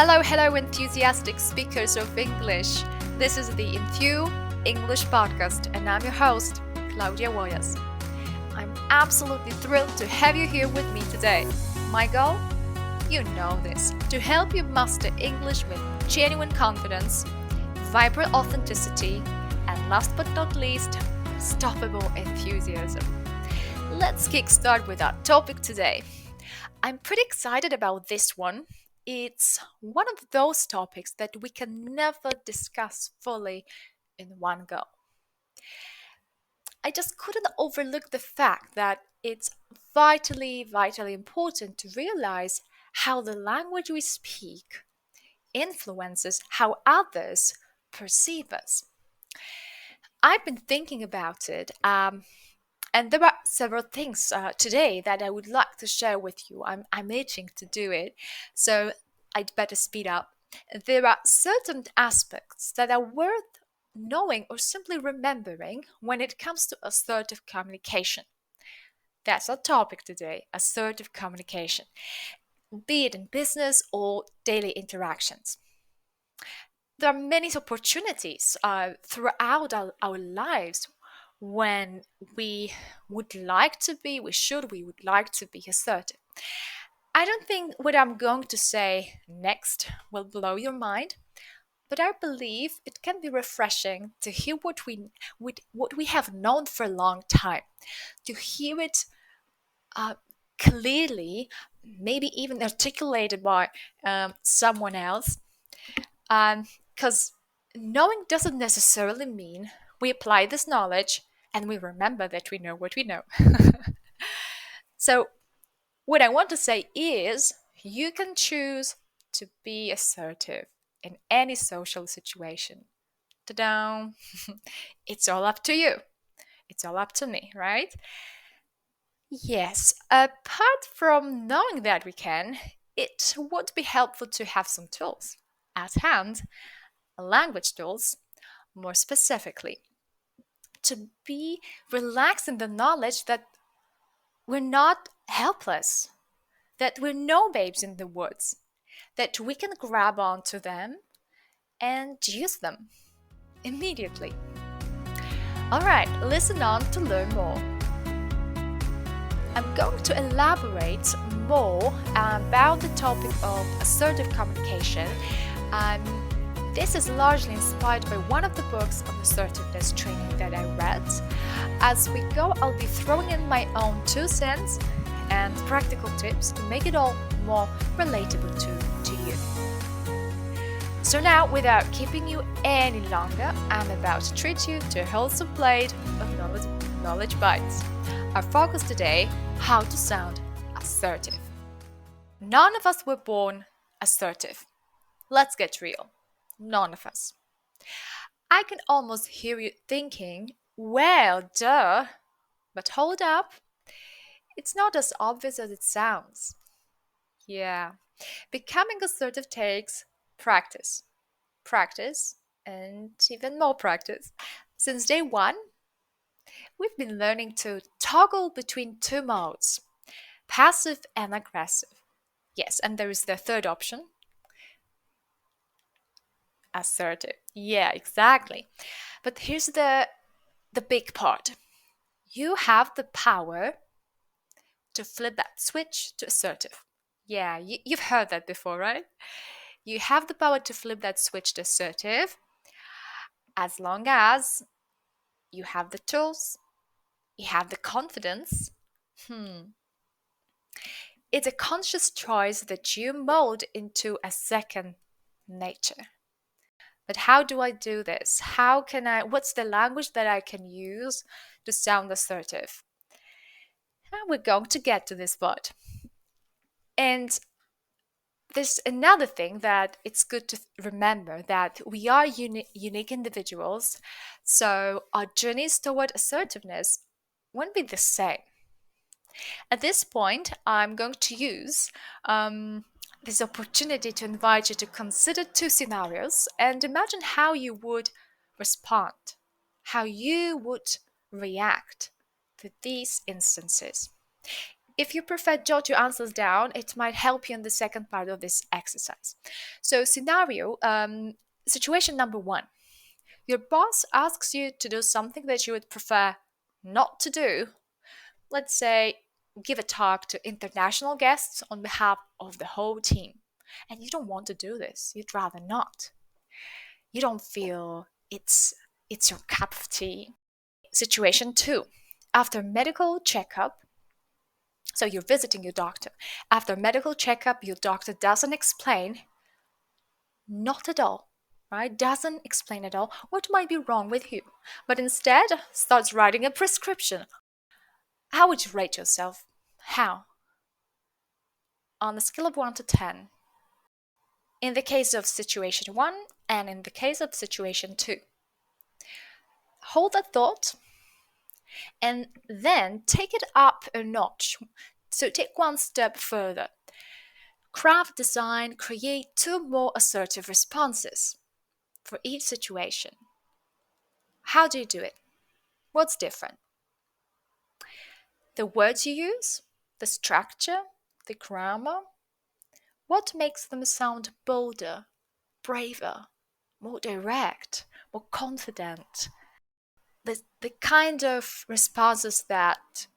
Hello, enthusiastic speakers of English. This is the Enthu English Podcast, and I'm your host, Klaudia. I'm absolutely thrilled to have you here with me today. My goal? You know this, to help you master English with genuine confidence, vibrant authenticity, and last but not least, unstoppable enthusiasm. Let's kickstart with our topic today. I'm pretty excited about this one. It's one of those topics that we can never discuss fully in one go. I just couldn't overlook the fact that it's vitally important to realize how the language we speak influences how others perceive us. I've been thinking about it, and there are several things today that I would like to share with you. I'm itching to do it, so I'd better speed up. There are certain aspects that are worth knowing or simply remembering when it comes to assertive communication. That's our topic today, assertive communication, be it in business or daily interactions. There are many opportunities throughout our lives when we would like to be, we would like to be assertive. I don't think what I'm going to say next will blow your mind, but I believe it can be refreshing to hear what we have known for a long time, to hear it clearly, maybe even articulated by someone else, because knowing doesn't necessarily mean we apply this knowledge and we remember that we know what we know. So what I want to say is you can choose to be assertive in any social situation. Ta-da! It's all up to you. It's all up to me, right? Yes, apart from knowing that we can, it would be helpful to have some tools at hand, language tools, more specifically, to be relaxed in the knowledge that we're not helpless, that we're no babes in the woods, that we can grab onto them and use them immediately. All right, listen on to learn more. I'm going to elaborate more about the topic of assertive communication. This is largely inspired by one of the books on assertiveness training that I read. As we go, I'll be throwing in my own 2 cents and practical tips to make it all more relatable to you. So now, without keeping you any longer, I'm about to treat you to a wholesome plate of knowledge bites. Our focus today, how to sound assertive. None of us were born assertive. Let's get real. None of us. I can almost hear you thinking, well, duh. But hold up. It's not as obvious as it sounds. Yeah. Becoming assertive takes practice. Practice and even more practice. Since day one, we've been learning to toggle between 2 modes, passive and aggressive. Yes, and there is the third option, assertive. Yeah, exactly. But here's the big part. You have the power to flip that switch to assertive. Yeah, you've heard that before, right? You have the power to flip that switch to assertive as long as you have the tools, you have the confidence. It's a conscious choice that you mold into a second nature. But how do I do this? What's the language that I can use to sound assertive? And we're going to get to this part. And there's another thing that it's good to remember, that we are unique individuals, so our journeys toward assertiveness won't be the same. At this point, I'm going to use this opportunity to invite you to consider 2 scenarios and imagine how you would respond, how you would react to these instances. If you prefer jot your answers down, it might help you in the second part of this exercise. So situation number 1. Your boss asks you to do something that you would prefer not to do. Let's say, give a talk to international guests on behalf of the whole team. And you don't want to do this. You'd rather not. You don't feel it's your cup of tea. Situation 2. After medical checkup, so you're visiting your doctor. After medical checkup, your doctor doesn't explain, not at all, right? Doesn't explain at all what might be wrong with you, but instead starts writing a prescription. How would you rate yourself? How? On a scale of 1 to 10. In the case of situation 1 and in the case of situation 2. Hold that thought and then take it up a notch. So take one step further. Craft, design, create 2 more assertive responses for each situation. How do you do it? What's different? The words you use, the structure, the grammar. What makes them sound bolder, braver, more direct, more confident? The kind of responses that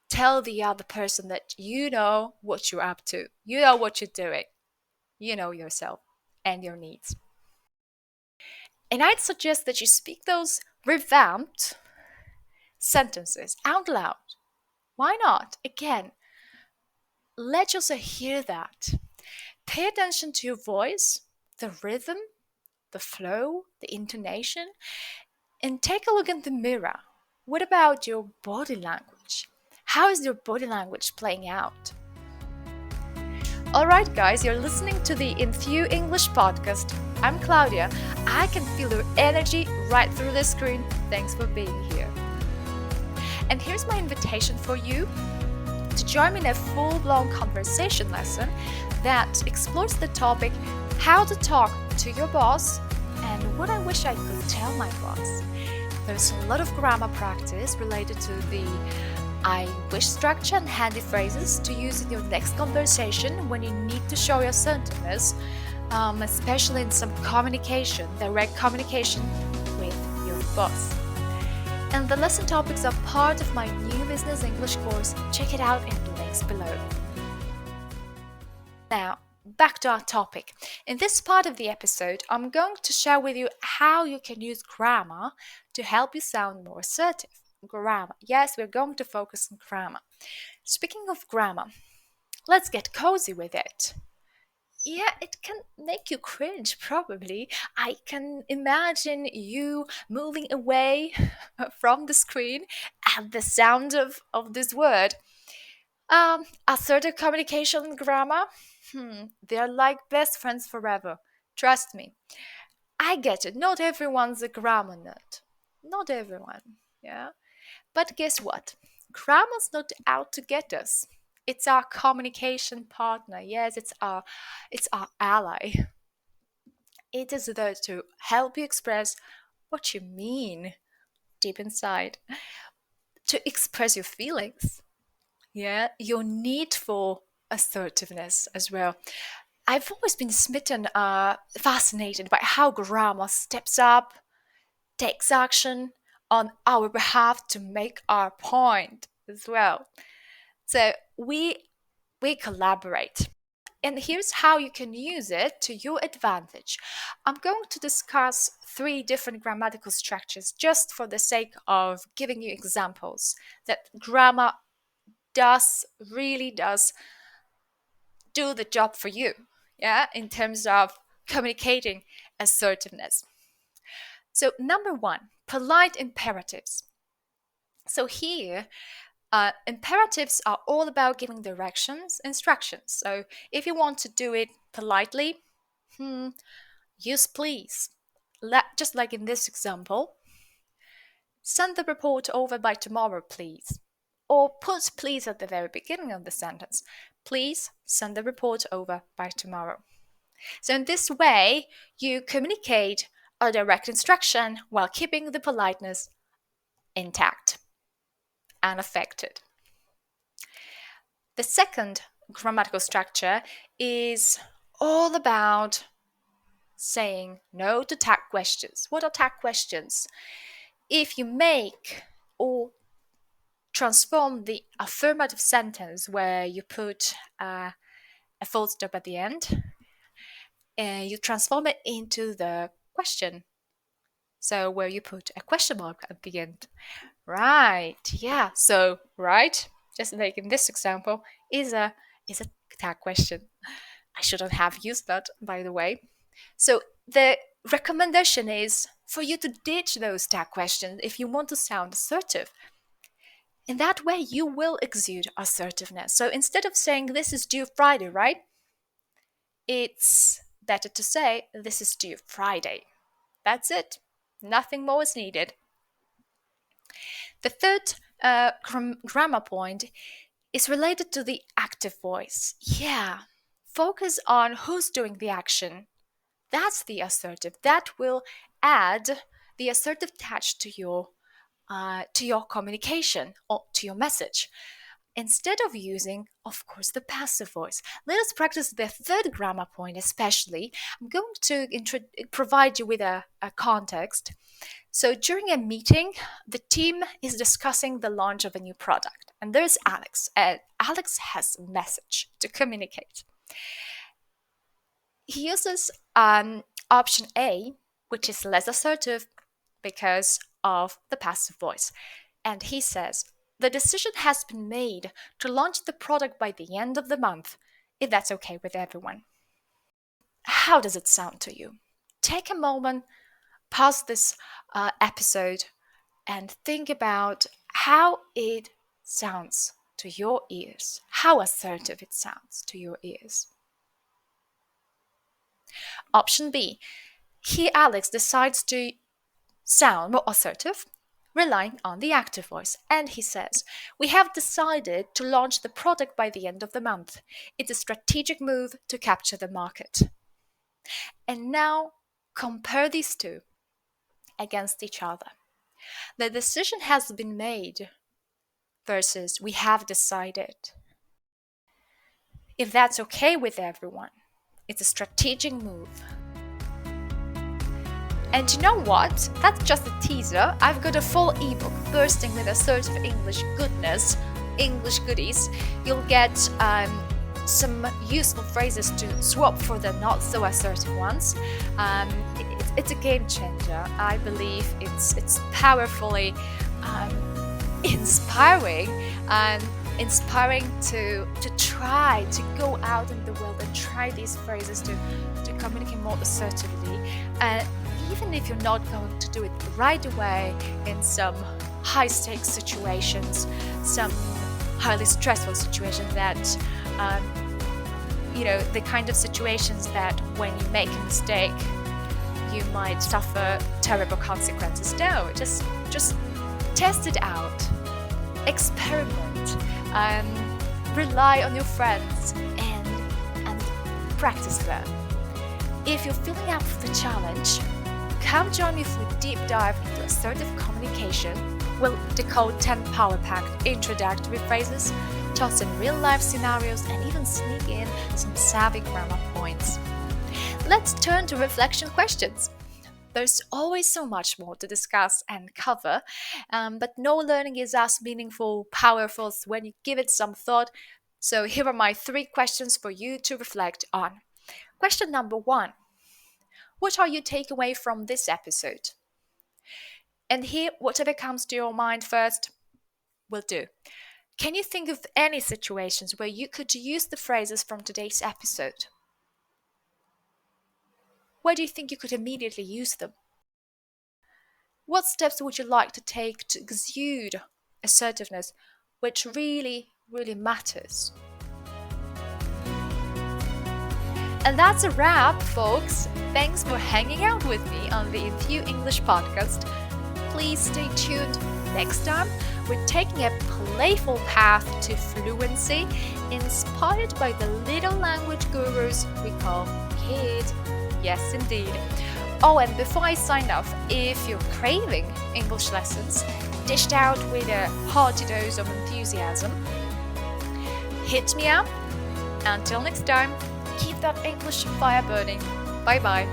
tell the other person that you know what you're up to, you know what you're doing, you know yourself and your needs. And I'd suggest that you speak those revamped sentences out loud. Why not? Again, let yourself hear that. Pay attention to your voice, the rhythm, the flow, the intonation, and take a look in the mirror. What about your body language? How is your body language playing out? Alright guys, you're listening to the Enthu English Podcast. I'm Klaudia. I can feel your energy right through the screen. Thanks for being here. And here's my invitation for you to join me in a full-blown conversation lesson that explores the topic how to talk to your boss and what I wish I could tell my boss. There's a lot of grammar practice related to the I wish structure and handy phrases to use in your next conversation when you need to show your assertiveness, especially in some communication, direct communication with your boss. And the lesson topics are part of my new business English course. Check it out in the links below. Now, back to our topic. In this part of the episode, I'm going to share with you how you can use grammar to help you sound more assertive. Grammar. Yes, we're going to focus on grammar. Speaking of grammar, let's get cozy with it. Yeah, it can make you cringe, probably. I can imagine you moving away from the screen at the sound of this word. Assertive communication and grammar, they're like best friends forever. Trust me. I get it. Not everyone's a grammar nerd. Not everyone, yeah? But guess what? Grammar's not out to get us. It's our communication partner. Yes, it's our ally. It is there to help you express what you mean deep inside, to express your feelings. Yeah, your need for assertiveness as well. I've always been fascinated by how grammar steps up, takes action on our behalf to make our point as well. So we collaborate. And here's how you can use it to your advantage. I'm going to discuss 3 different grammatical structures just for the sake of giving you examples that grammar really does do the job for you, yeah, in terms of communicating assertiveness. So number 1, polite imperatives. So here, imperatives are all about giving directions, instructions. So if you want to do it politely, use please. Just like in this example, send the report over by tomorrow, please. Or put please at the very beginning of the sentence. Please send the report over by tomorrow. So in this way, you communicate a direct instruction while keeping the politeness intact and affected. The second grammatical structure is all about saying no to tag questions. What are tag questions? If you make or transform the affirmative sentence where you put a full stop at the end, and you transform it into the question. So where you put a question mark at the end. Right, yeah. So, right, just like in this example, is a tag question. I shouldn't have used that, by the way. So the recommendation is for you to ditch those tag questions if you want to sound assertive. In that way, you will exude assertiveness. So instead of saying, this is due Friday, right? It's better to say, this is due Friday. That's it. Nothing more is needed. The third grammar point is related to the active voice. Yeah, focus on who's doing the action. That's the assertive. That will add the assertive touch to your communication or to your message. Instead of using, of course, the passive voice. Let us practice the third grammar point especially. I'm going to provide you with a context. So during a meeting, the team is discussing the launch of a new product. And there's Alex. Alex has a message to communicate. He uses option A, which is less assertive because of the passive voice. And he says, the decision has been made to launch the product by the end of the month, if that's okay with everyone. How does it sound to you? Take a moment, pause this episode, and think about how it sounds to your ears, how assertive it sounds to your ears. Option B, here Alex decides to sound more assertive, relying on the active voice, and he says, we have decided to launch the product by the end of the month. It's a strategic move to capture the market. And now compare these two against each other. The decision has been made versus we have decided. If that's okay with everyone, it's a strategic move. And you know what? That's just a teaser. I've got a full ebook bursting with assertive English goodness, English goodies. You'll get some useful phrases to swap for the not so assertive ones. It's a game changer. I believe it's powerfully inspiring and inspiring to try to go out in the world and try these phrases to communicate more assertively. And even if you're not going to do it right away in some high-stakes situations, some highly stressful situations that, the kind of situations that when you make a mistake, you might suffer terrible consequences. No, just test it out, experiment, rely on your friends, and practice them. If you're feeling up for the challenge, come join me for a deep dive into assertive communication. We'll decode 10 power-packed introductory phrases, toss in real-life scenarios, and even sneak in some savvy grammar points. Let's turn to reflection questions. There's always so much more to discuss and cover, but no learning is as meaningful, powerful as when you give it some thought. So here are my 3 questions for you to reflect on. Question number 1. What are you taking away from this episode? And here, whatever comes to your mind first will do. Can you think of any situations where you could use the phrases from today's episode? Where do you think you could immediately use them? What steps would you like to take to exude assertiveness, which really, really matters? And that's a wrap, folks. Thanks for hanging out with me on the Enthu English Podcast. Please stay tuned. Next time, we're taking a playful path to fluency, inspired by the little language gurus we call kids. Yes, indeed. Oh, and before I sign off, if you're craving English lessons, dished out with a hearty dose of enthusiasm, hit me up. Until next time, keep that English fire burning. Bye bye.